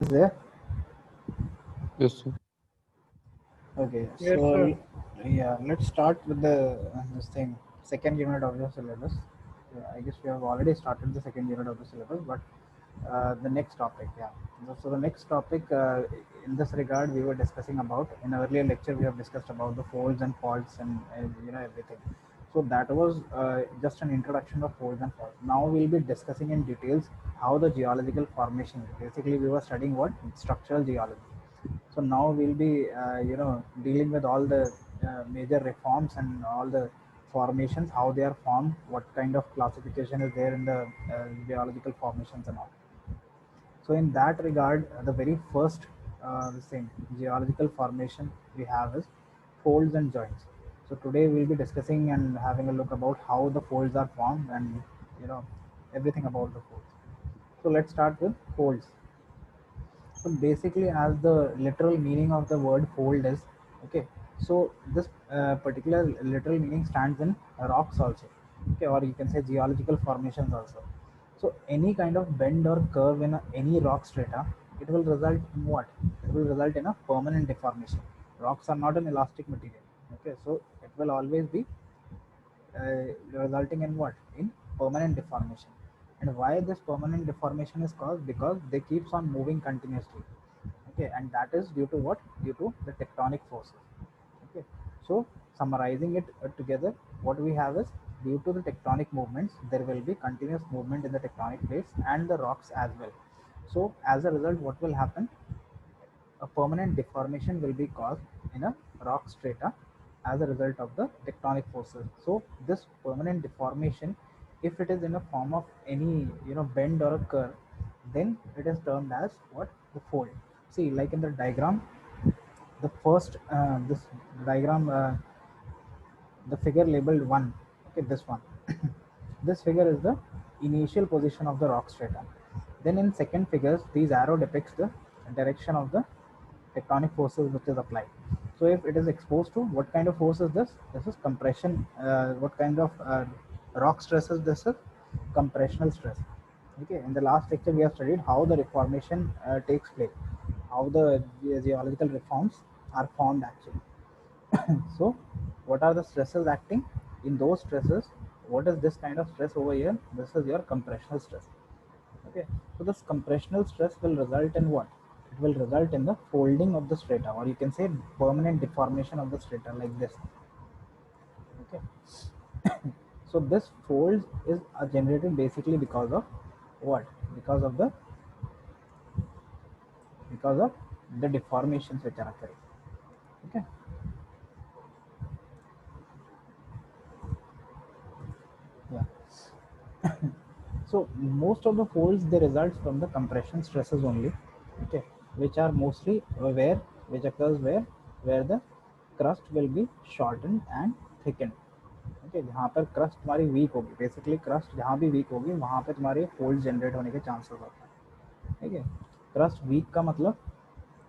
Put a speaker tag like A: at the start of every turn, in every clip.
A: Is there?
B: Yes, sir.
A: Okay,
C: Yes, sir.
A: yeah, let's start with the this thing, second unit of the syllabus. Yeah, I guess we have already started the second unit of the syllabus, but the next topic, yeah. So the next topic, in this regard, we were discussing about in earlier lecture. We have discussed about the folds and faults and everything. So that was just an introduction of folds and faults. Now we'll be discussing in details how the geological formation. Basically, we were studying what structural geology. So now we'll be dealing with all the major reforms and all the formations, how they are formed, what kind of classification is there in the geological formations and all. So in that regard, the very first the same geological formation we have is folds and joints. So today we'll be discussing and having a look about how the folds are formed and you know everything about the folds. So let's start with folds. So basically, as the literal meaning of the word fold is, okay. So this particular literal meaning stands in rocks also, okay, or you can say geological formations also. So any kind of bend or curve in any rock strata, it will result in what? It will result in a permanent deformation. Rocks are not an elastic material, okay. So it will always be resulting in what? In permanent deformation. And why this permanent deformation is caused? Because they keeps on moving continuously. Okay, and that is due to what? Due to the tectonic forces. Okay, so summarizing it together, what we have is due to the tectonic movements, there will be continuous movement in the tectonic plates and the rocks as well. So as a result, what will happen? A permanent deformation will be caused in a rock strata as a result of the tectonic forces. So this permanent deformation, if it is in a form of any bend or a curve, then it is termed as what? The fold. See, like in the diagram, the first this diagram, the figure labeled 1, okay, this one. This figure is the initial position of the rock strata. Then in second figures, these arrow depicts the direction of the tectonic forces which is applied. So if it is exposed to, what kind of force is this? This is compression. What kind of rock stress is this? Is compressional stress. Okay, in the last lecture we have studied how the reformation takes place, how the geological reforms are formed actually. So what are the stresses acting? In those stresses, what is this kind of stress over here? This is your compressional stress. Okay, so this compressional stress will result in what? It will result in the folding of the strata, or you can say permanent deformation of the strata like this. Okay, so this folds is generated basically because of what? Because of the deformations which are occurring. Okay, yeah. So most of the folds they result from the compression stresses only, okay, which are mostly which occurs where the crust will be shortened and thickened. Okay, जहाँ पर crust तुम्हारी week होगी, basically crust जहाँ भी week होगी वहाँ पे तुम्हारे फोल्ड जनरेट होने के चांसेस होते हैं. ठीक है, क्रस्ट वीक का मतलब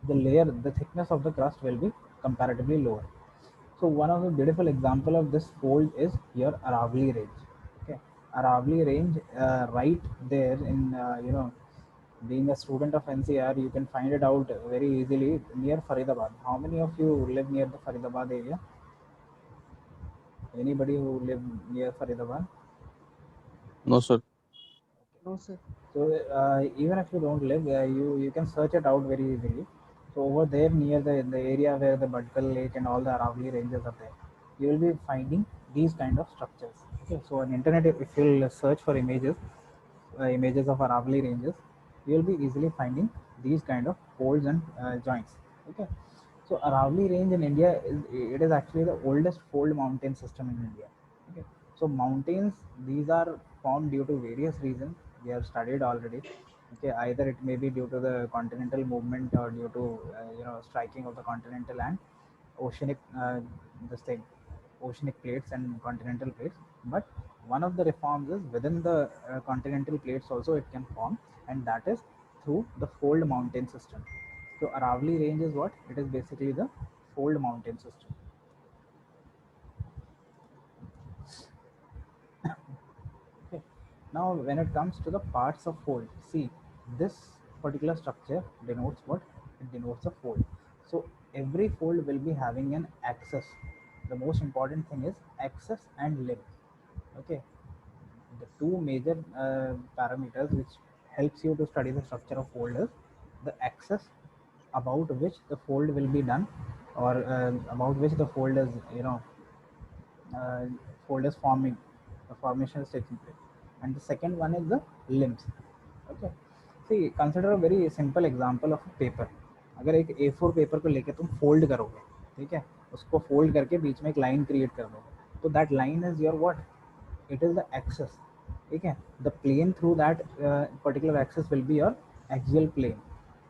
A: the thickness of the crust will be comparatively lower. So one of the beautiful example of this fold is your Aravali range. Okay, Aravali range, right there in being a student of NCR, you can find it out very easily near Faridabad. How many of you live near the Faridabad area? Anybody who live near Faridabad?
B: No, sir.
C: no, sir.
A: So even if you don't live there, you can search it out very easily. So over there near the area where the Badkal Lake and all the Aravali ranges are there, you will be finding these kind of structures. Okay, so on internet, if you'll search for images of Aravali ranges, you will be easily finding these kind of folds and joints. Okay, so Aravali range in India is actually the oldest fold mountain system in India. Okay, so mountains, these are formed due to various reasons we have studied already. Okay, either it may be due to the continental movement or due to striking of the continental and oceanic this thing oceanic plates and continental plates. But one of the reforms is within the continental plates also it can form, and that is through the fold mountain system. So Aravali range is what? It is basically the fold mountain system. Okay. Now, when it comes to the parts of fold, see this. particular structure denotes what? It denotes a fold. So every fold will be having an axis. The most important thing is axis and limb. Okay, the two major parameters which helps you to study the structure of fold is the axis about which the fold will be done, or about which the fold is, uh, fold is forming, the formation is taking place, and the second one is the limbs. Okay, see, consider a very simple example of paper. अगर एक A4 paper को लेके तुम fold करोगे, ठीक है, उसको fold करके बीच में एक लाइन क्रिएट कर दोगे, तो that line is your what? It is the axis. ठीक है, the plane through that particular axis will be your axial plane.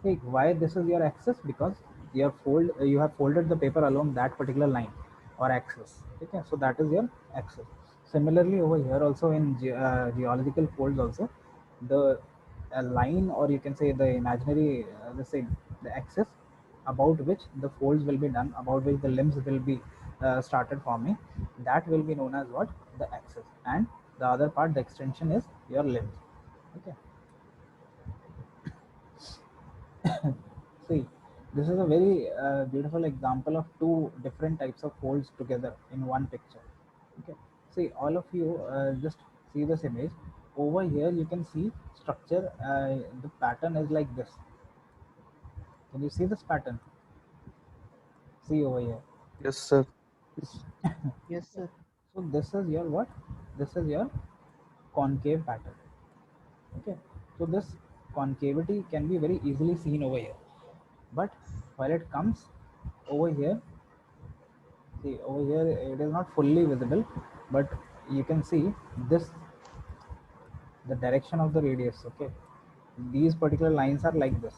A: ठीक, why this is your axis? Because you have folded the paper along that particular line or axis. Okay, so that is your axis. Similarly over here also in geological folds also, the line, or you can say the imaginary, the same, the axis about which the folds will be done, about which the limbs will be started forming, that will be known as what? The axis. And the other part, the extension, is your limbs. Okay, see, this is a very beautiful example of two different types of folds together in one picture. Okay, see, all of you just see this image. Over here, you can see structure. The pattern is like this. Can you see this pattern? See over here.
B: Yes, sir.
C: Yes,
A: Okay.
C: sir.
A: So this is your what? This is your concave pattern. Okay. So this concavity can be very easily seen over here. But while it comes over here, see, over here it is not fully visible, but you can see this, the direction of the radius. Okay, these particular lines are like this.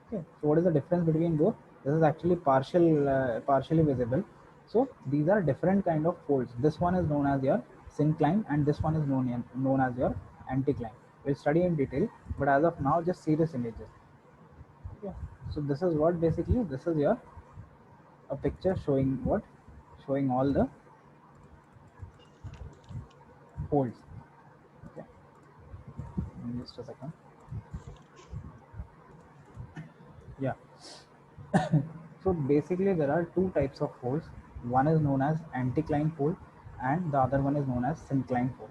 A: Okay, so what is the difference between both? This is actually partially visible. So these are different kind of folds. This one is known as your syncline, and this one is known as your anticline. We'll study in detail, but as of now, just see this images. Okay, so this is what, basically this is your a picture showing what? Showing all the folds. Okay, just a second. Yeah. So basically there are two types of folds. One is known as anticline fold and the other one is known as syncline fold.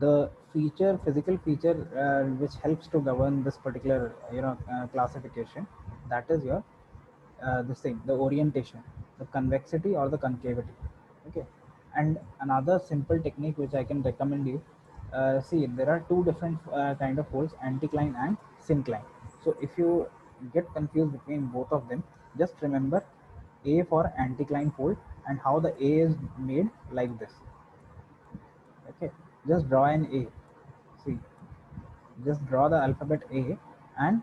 A: The physical feature which helps to govern this particular classification, that is your this thing, the orientation, the convexity or the concavity. Okay, and another simple technique which I can recommend you. See, there are two different kind of folds, anticline and syncline. So if you get confused between both of them, just remember A for anticline fold and how the A is made like this. Okay, just draw an A. See, just draw the alphabet A, and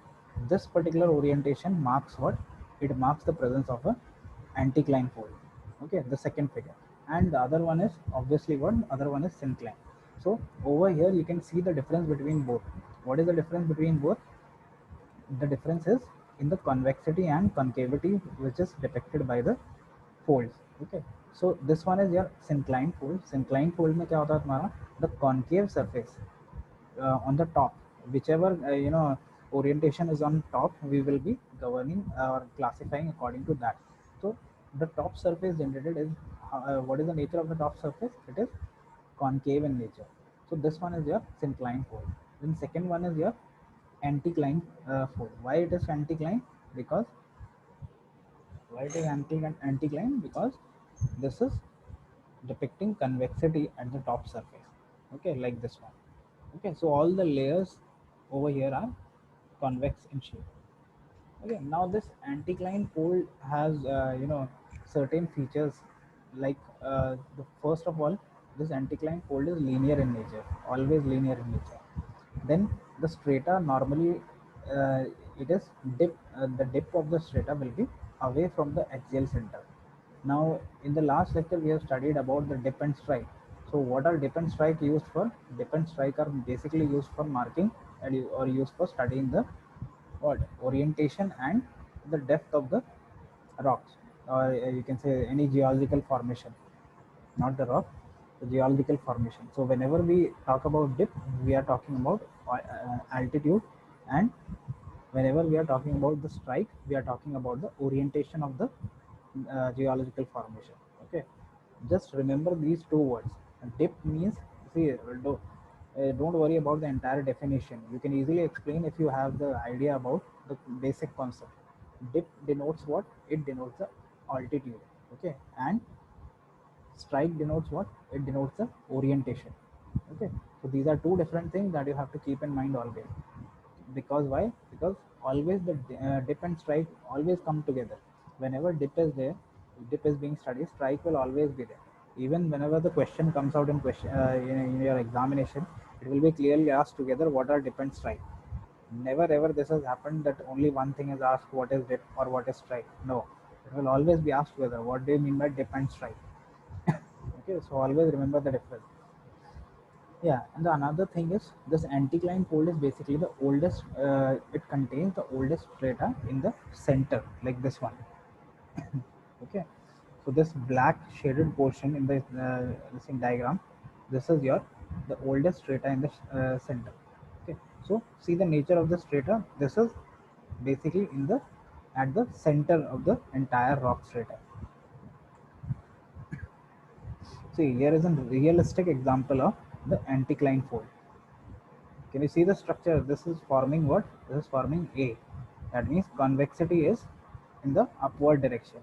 A: this particular orientation marks what? It marks the presence of a anticline fold. Okay, the second figure. And the other one is obviously what? Other one is syncline. So over here you can see the difference between both. What is the difference between both? The difference is in the convexity and concavity which is depicted by the folds. Okay, so this one is your syncline fold. Syncline fold में क्या होता है तुम्हारा? The concave surface on the top, whichever orientation is on top, we will be governing or classifying according to that. So the top surface generated is what is the nature of the top surface? It is concave in nature. So this one is your syncline fold. Then second one is your anticline fold. Why it is anticline? Because why it is anticline? Because this is depicting convexity at the top surface. Okay, like this one. Okay, so all the layers over here are convex in shape. Okay, now this anticline fold has certain features, like the first of all, this anticline fold is linear in nature, always linear in nature. Then the strata normally, uh, it is the dip of the strata will be away from the axial center. Now in the last lecture we have studied about the dip and strike. So what are dip and strike used for? Dip and strike are basically used for marking and or used for studying the what? Orientation and the depth of the rocks, or you can say any geological formation, not the rock, the geological formation. So whenever we talk about dip, we are talking about altitude, And whenever we are talking about the strike, we are talking about the orientation of the geological formation. Okay, just remember these two words. Dip means, see, don't worry about the entire definition. You can easily explain if you have the idea about the basic concept. Dip denotes what? It denotes the altitude. Okay, and strike denotes what? It denotes the orientation. Okay, so these are two different things that you have to keep in mind always. Because why? Because always the dip and strike always come together. Whenever dip is there, dip is being studied, strike will always be there. Even whenever the question comes out in question in your examination, it will be clearly asked together what are dip and strike. Never ever this has happened that only one thing is asked, what is dip or what is strike. No, it will always be asked together, what do you mean by dip and strike. Okay, so always remember the difference. Yeah, and the another thing is this anticline fold is basically the oldest. It contains the oldest strata in the center, like this one. Okay, so this black shaded portion in the this in diagram, this is your the oldest strata in the center. Okay, so see the nature of the strata. This is basically in the at the center of the entire rock strata. See, here is a realistic example of the anticline fold. Can you see the structure? This is forming what? This is forming A. That means convexity is in the upward direction.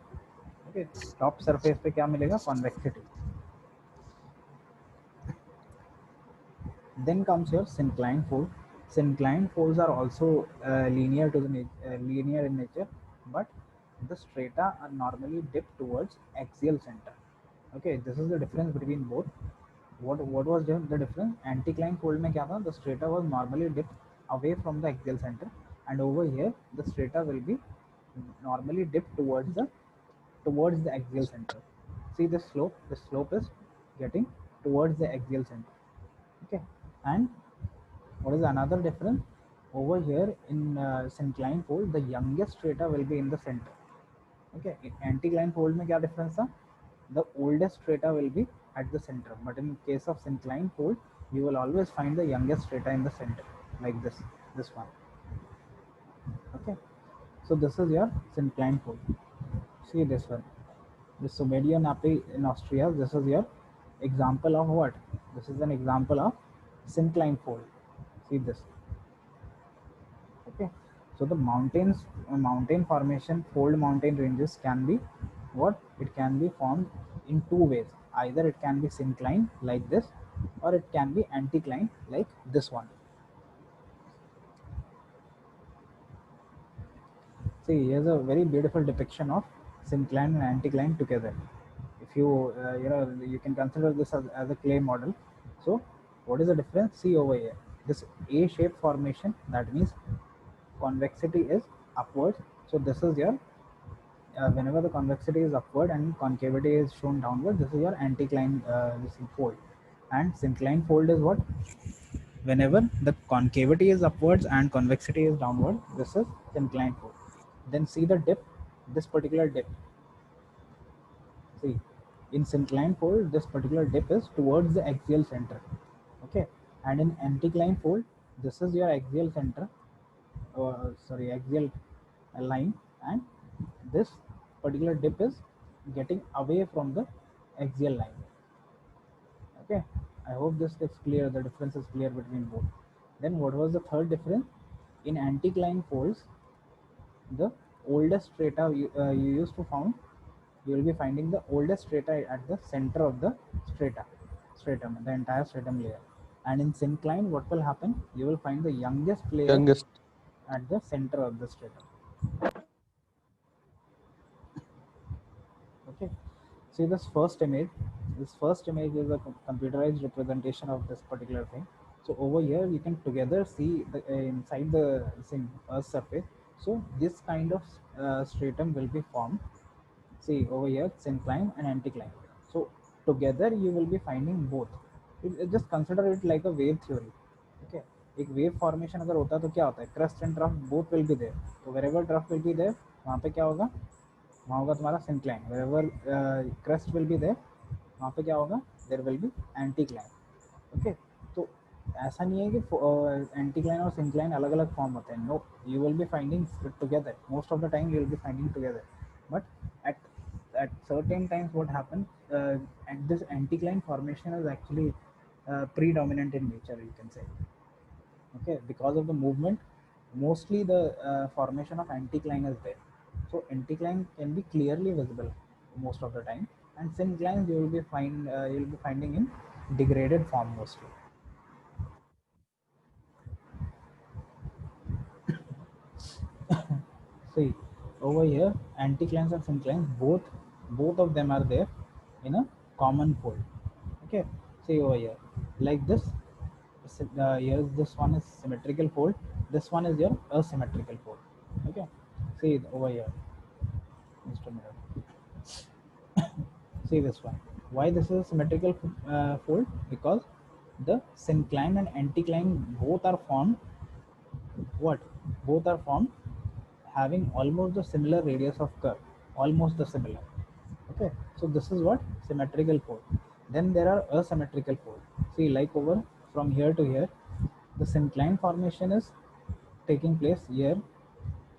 A: Okay, top surface पे क्या मिलेगा? Convexity. Then comes your syncline fold. Syncline folds are also linear to the linear in nature, but the strata are normally dipped towards axial center. Okay, this is the difference between both. What was the difference? Anticline fold में क्या था? The strata was normally dipped away from the axial center, and over here the strata will be normally dipped towards the axial center. See the slope? The slope is getting towards the axial center. Okay, and what is another difference? Over here in syncline fold, the youngest strata will be in the center. Okay, in anticline fold में क्या difference था? The oldest strata will be at the center, but in case of syncline fold, you will always find the youngest strata in the center, like this one. Okay, so this is your syncline fold. See this one, the Sumerian Api in Austria. This is your example of what? This is an example of syncline fold. See this. Okay, so the mountain formation, fold mountain ranges can be what? It can be formed in two ways. Either it can be syncline like this, or it can be anticline like this one. See, here's a very beautiful depiction of syncline and anticline together. If you you can consider this as a clay model. So what is the difference? See over here, this A shape formation, that means convexity is upward. So this is your whenever the convexity is upward and concavity is shown downward, this is your anticline this fold. And syncline fold is what? Whenever the concavity is upwards and convexity is downward, this is syncline fold. Then see the dip, this particular dip. See, in syncline fold, this particular dip is towards the axial center. Okay, and in anticline fold, this is your axial center, sorry, axial line, and this particular dip is getting away from the axial line. Okay, I hope this is clear. The difference is clear between both. Then what was the third difference? In anticline folds, the oldest strata you used to found, you will be finding the oldest strata at the center of the stratum, the entire stratum layer. And in syncline, what will happen? You will find the youngest layer
B: Youngest.
A: at the center of the stratum. Okay, see this first image. This first image is a computerized representation of this particular thing. So over here you can together see the inside the same earth surface. So this kind of stratum will be formed. See over here, syncline and anticline. So together you will be finding both. Just consider it like a wave theory. Okay, एक wave formation अगर होता है तो क्या होता है? Crust and trough both will be there. तो wherever trough will be there, वहाँ पे क्या होगा? वहाँ होगा तुम्हारा syncline. Wherever crust will be there, वहाँ पे क्या होगा? There will be anticline. Okay, तो ऐसा नहीं है कि एंटीक्लाइन और सिंक्लाइन अलग अलग फॉर्म होते हैं. No, you will be finding together. Most of the time you will be finding together. But at certain times what happens, and this anticline formation is actually predominant in nature, you can say. Okay, because of the movement, mostly the formation of anticline is there. So anticline can be clearly visible most of the time, and synclines you will be finding in degraded form mostly. See, over here, anticlines and synclines, both of them are there in a common fold. Okay, see over here, like this. Here this one is symmetrical fold. This one is your asymmetrical fold. Okay, see over here, Mr. Mirror. See this one. Why this is a symmetrical fold? Because the syncline and anticline both are formed. What? Both are formed having almost the similar radius of curve, almost the similar. Okay, so this is what symmetrical fold. Then there are asymmetrical fold. See, like over from here to here, the syncline formation is taking place here.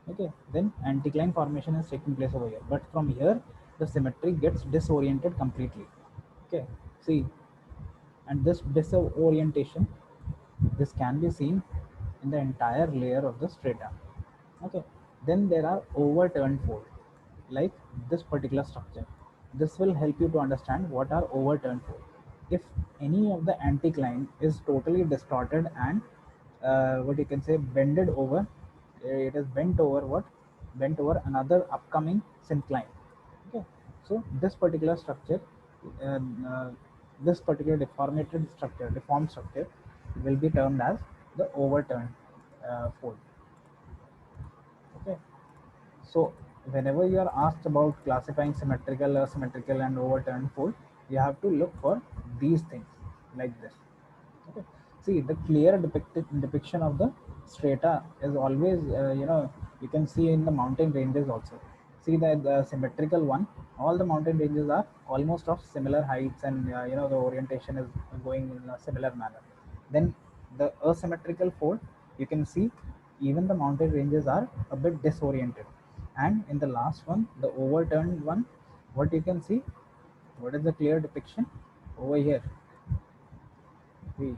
A: Okay, then anticline formation is taking place over here. But from here, the symmetry gets disoriented completely. Okay, see, and this disorientation, this can be seen in the entire layer of the strata. Okay, then there are overturned fold, like this particular structure. This will help you to understand what are overturned fold. If any of the anticline is totally distorted and what you can say bended over, it is bent over what, bent over another upcoming syncline. Okay, so this particular structure, uh, uh, this particular deformed structure will be termed as the overturned fold. Okay, so whenever you are asked about classifying symmetrical, asymmetrical, and overturned fold, you have to look for these things like this. Okay. See, the clear depiction of the strata is always, you can see in the mountain ranges also. See that the symmetrical one, all the mountain ranges are almost of similar heights, and the orientation is going in a similar manner. Then the asymmetrical fold, you can see even the mountain ranges are a bit disoriented. And in the last one, the overturned one, what you can see, what is the clear depiction over here? See,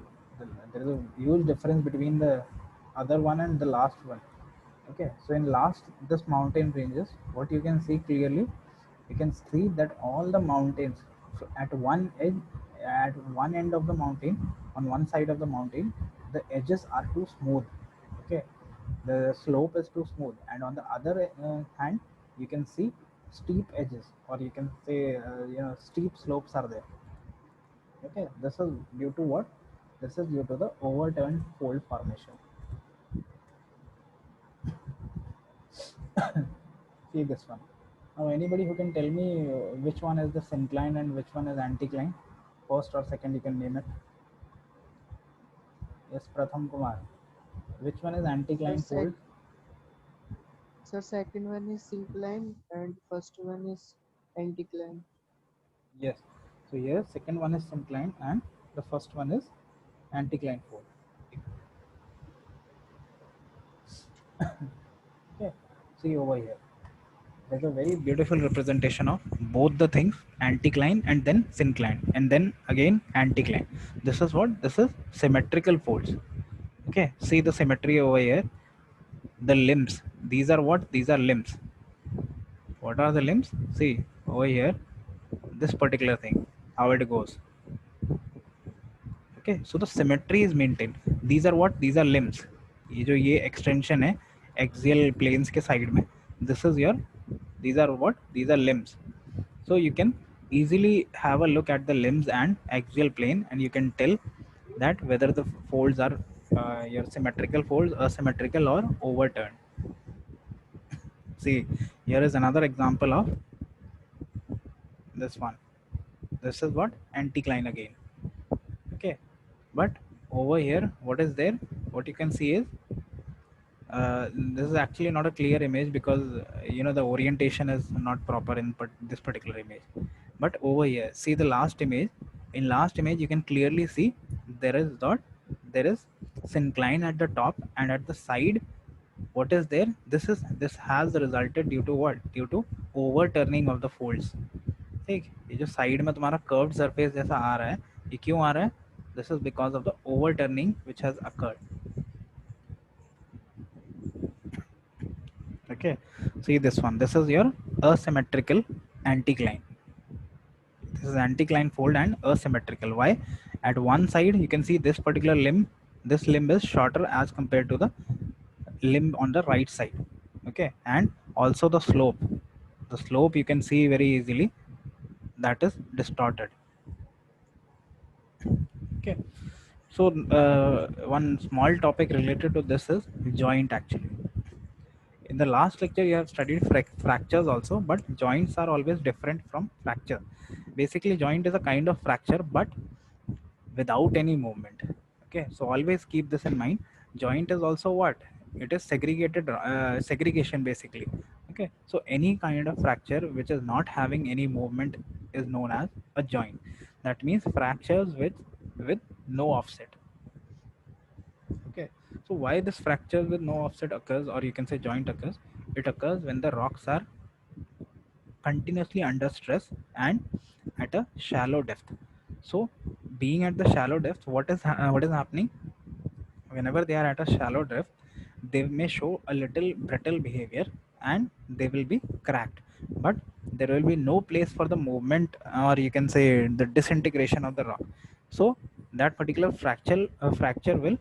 A: there is a huge difference between the other one and the last one. Okay, so in last this mountain ranges, what you can see clearly, you can see that all the mountains, so at one edge, at one end of the mountain, on one side of the mountain, the edges are too smooth. Okay, the slope is too smooth, and on the other hand, you can see steep edges, or you can say steep slopes are there. Okay, this is due to what? This is due to the overturned fold formation. See this one. Now, anybody who can tell me which one is the syncline and which one is anticline? First or second, you can name it. Yes, Pratham Kumar. Which one is
C: Sir,
A: anticline fold?
C: second one is syncline and first one is anticline.
A: Yes. So here, second one is syncline and the first one is anticline fold. Okay. See over here. There's a very beautiful representation of both the things, anticline and then syncline, and then again anticline. This is what? This is symmetrical folds. Okay, see the symmetry over here. The limbs, these are what? These are limbs. What are the limbs? See over here, this particular thing, how it goes. Okay, so the symmetry is maintained. These are what? These are limbs. ये जो ये extension है axial planes के side में, this is your, these are what? These are limbs. So you can easily have a look at the limbs and axial plane, and you can tell that whether the folds are your symmetrical folds, asymmetrical, or overturned. See, here is another example of this one. This is what? Anticline again. Okay, but over here, what is there? What you can see is this is actually not a clear image because the orientation is not proper in this particular image. But over here, see the last image. In last image, you can clearly see there is dot there is syncline at the top, and at the side what is there, this has resulted due to what, due to overturning of the folds. ठीक, ये जो side में तुम्हारा curved surface जैसा आ रहा है, ये क्यों आ रहा है? This is because of the overturning which has occurred. Okay, see this one, this is your asymmetrical anticline. This is anticline fold and asymmetrical. Why? At one side you can see this particular limb, this limb is shorter as compared to the limb on the right side. Okay, and also the slope you can see very easily, that is distorted. Okay, so one small topic related to this is joint. Actually, in the last lecture you have studied fractures also, but joints are always different from fracture. Basically joint is a kind of fracture but without any movement. Okay, so always keep this in mind. Joint is also what, it is segregated segregation basically. Okay, so any kind of fracture which is not having any movement is known as a joint. That means fractures with no offset. Okay, so why this fracture with no offset occurs, or you can say joint occurs? It occurs when the rocks are continuously under stress and at a shallow depth. So being at the shallow depth, what is happening? Whenever they are at a shallow depth, they may show a little brittle behavior and they will be cracked, but there will be no place for the movement, or you can say the disintegration of the rock. So that particular fracture will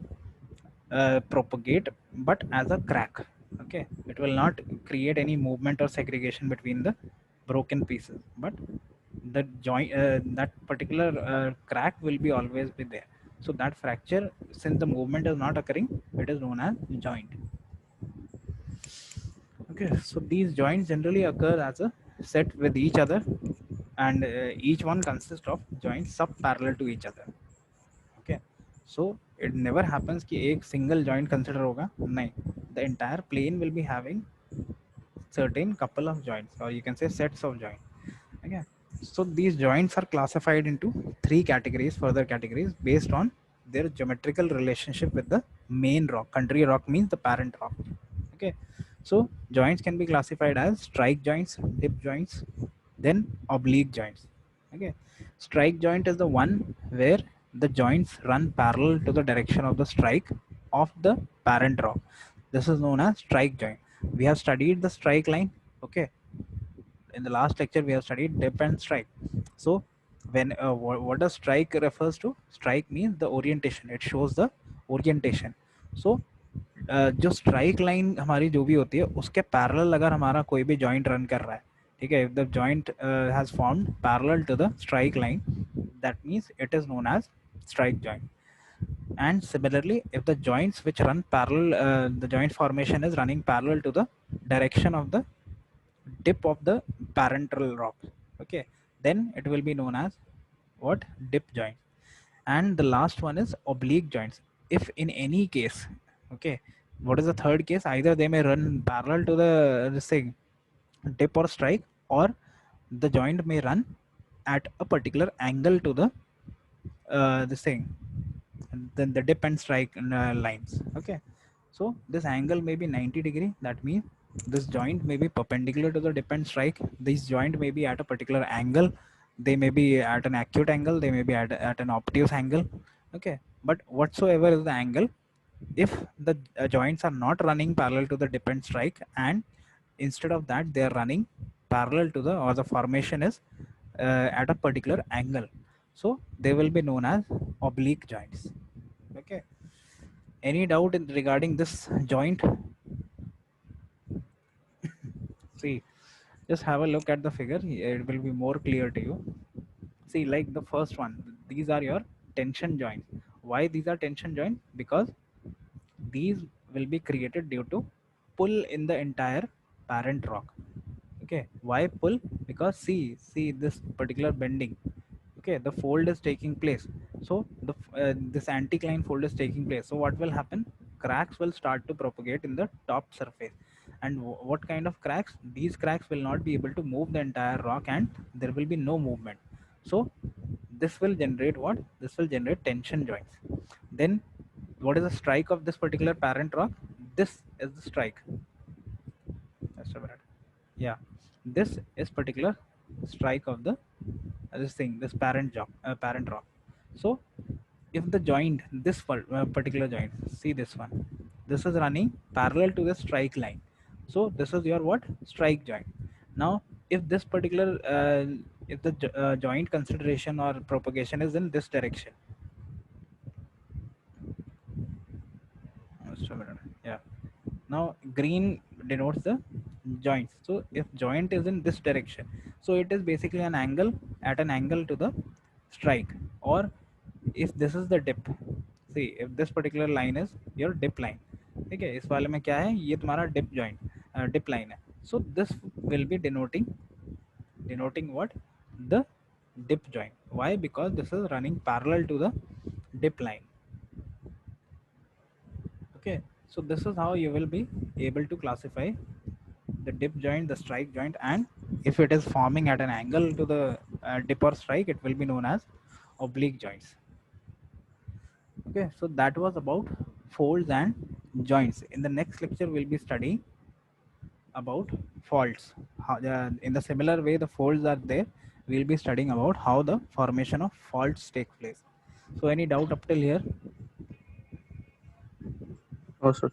A: propagate but as a crack. Okay, it will not create any movement or segregation between the broken pieces, but the joint, that particular crack will be always be there. So that fracture, since the movement is not occurring, it is known as joint. Okay, so these joints generally occur as a set with each other, and each one consists of joints sub parallel to each other. Okay, so it never happens कि एक single joint consider होगा, नहीं, the entire plane will be having certain couple of joints, or you can say sets of joints. Okay, so these joints are classified into three categories, further categories, based on their geometrical relationship with the main rock. Country rock means the parent rock. Okay, so joints can be classified as strike joints, dip joints, then oblique joints. Okay, strike joint is the one where the joints run parallel to the direction of the strike of the parent rock. This is known as strike joint. We have studied the strike line. Okay, in the last lecture we have studied dip and strike. So when what does strike refers to? Strike means the orientation, it shows the orientation. So जो strike line हमारी जो भी होती है उसके parallel अगर हमारा कोई भी जॉइंट रन कर रहा है, ठीक है, if the joint has formed parallel to the strike line, that means it is known as strike joint. And similarly, if the joints which run parallel, the joint formation is running parallel to the direction of the dip of the parental rock, okay, then it will be known as what, dip joint. And the last one is oblique joints. If in any case, okay, what is the third case? Either they may run parallel to the this thing, dip or strike, or the joint may run at a particular angle to the this thing, then the dip and strike lines. Okay, so this angle may be 90 degree. That means this joint may be perpendicular to the dip and strike. This joint may be at a particular angle, they may be at an acute angle, they may be at an obtuse angle. Okay, but whatsoever is the angle, if the joints are not running parallel to the dip and strike, and instead of that they are running parallel to the, or the formation is at a particular angle, so they will be known as oblique joints. Okay, any doubt regarding this joint? See, just have a look at the figure, it will be more clear to you. See, like the first one, these are your tension joints. Why these are tension joints? Because these will be created due to pull in the entire parent rock. Okay, why pull? Because see this particular bending. Okay, the fold is taking place, so the this anticline fold is taking place. So what will happen? Cracks will start to propagate in the top surface. And what kind of cracks? These cracks will not be able to move the entire rock, and there will be no movement. So this will generate what? This will generate tension joints. Then what is the strike of this particular parent rock? This is the strike. Just a minute. Yeah, this is particular strike of the this thing, this parent rock. So if the joint, this particular joint, see this one, this is running parallel to the strike line, so this is your what, strike joint. Now if this particular if the joint consideration or propagation is in this direction, just a minute. Yeah, now green denotes the joints. So if joint is in this direction, so it is basically an angle, at an angle to the strike. Or if this is the dip, see if this particular line is your dip line, ठीक है, इस वाले में क्या है, ये तुम्हारा dip joint dip line है. So this will be denoting what, the dip joint. Why? Because this is running parallel to the dip line. Okay, so this is how you will be able to classify the dip joint, the strike joint, and if it is forming at an angle to the dip or strike, it will be known as oblique joints. Okay, so that was about folds and joints. In the next lecture we'll be studying about faults. How, in the similar way the folds are there, we'll be studying about how the formation of faults take place. So any doubt up till here?
B: No, sir.